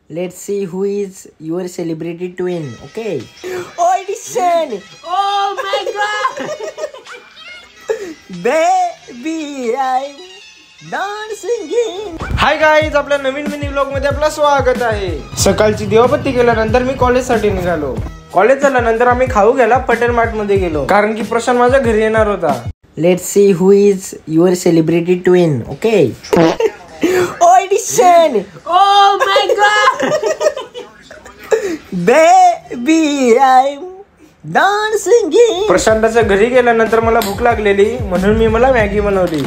Let's see who is your celebrity twin. Okay. Audition. Oh my god. Baby, I'm dancing in. Hi guys, आपल्या नवीन mini vlog मध्ये आपलं स्वागत आहे. सकाळची देवबत्ती केल्यानंतर मी कॉलेज साठी निघालो. कॉलेज झाल्यानंतर आम्ही खाऊ घ्यायला पटेल मार्ट मध्ये गेलो, कारण की प्रशांत माझ्या घरी येणार होता. Let's see who is your celebrity twin. Okay. Audition. Oh my god. Baby, I'm dancing in. प्रशांताच्या घरी गेल्यानंतर मला भूक लागलेली, म्हणून मी मॅगी बनवली.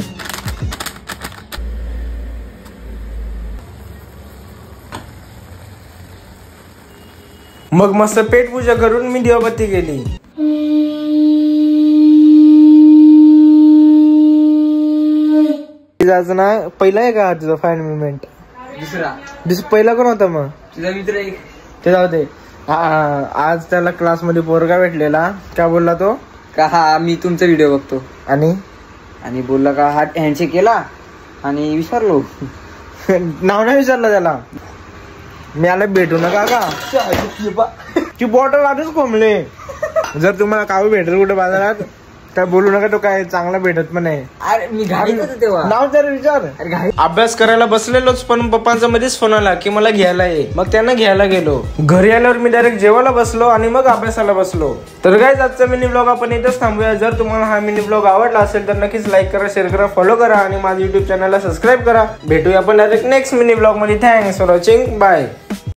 मग मस्त पेट पूजा करून मी देवबत्ती केली. आज ना पहिला आहे का तुझा फाईन मुवमेंट? दुसरा पहिला कोण होता मग? तुझा मित्र एक. ते जाऊ दे. आज त्याला क्लास मध्ये पोरगा भेटलेला. काय बोलला तो? का हा मी तुमचा व्हिडिओ बघतो आणि बोलला का हा हँडशेक केला आणि विसरलो. नाव नाही विचारलं त्याला. मी आला भेटू नका का ती बॉटल आधीच कोंबले. जर तुम्हाला काऊ भेटेल कुठे बाजारात तर बोलू नका, तो काय चांगला भेटत पण आहे. अरे मी घाई होतो तेव्हा. नाव जर विचार. अभ्यास करायला बसलेलोच, पण पप्पांचा मध्येच फोन आला की मला घ्यायला ये. मग त्यांना घ्यायला गेलो. घरी आल्यावर मी डायरेक्ट जेवायला बसलो आणि मग अभ्यासाला बसलो. तर गाईज, आजचा मिनी ब्लॉग आपण इथेच थांबूया. जर तुम्हाला हा मिनी ब्लॉग आवडला असेल तर नक्कीच लाईक करा, शेअर करा, फॉलो करा आणि माझ्या युट्यूब चॅनलला सबस्क्राईब करा. भेटूया आपण डायरेक्ट नेक्स्ट मिनी ब्लॉग मध्ये. Thanks for watching. बाय.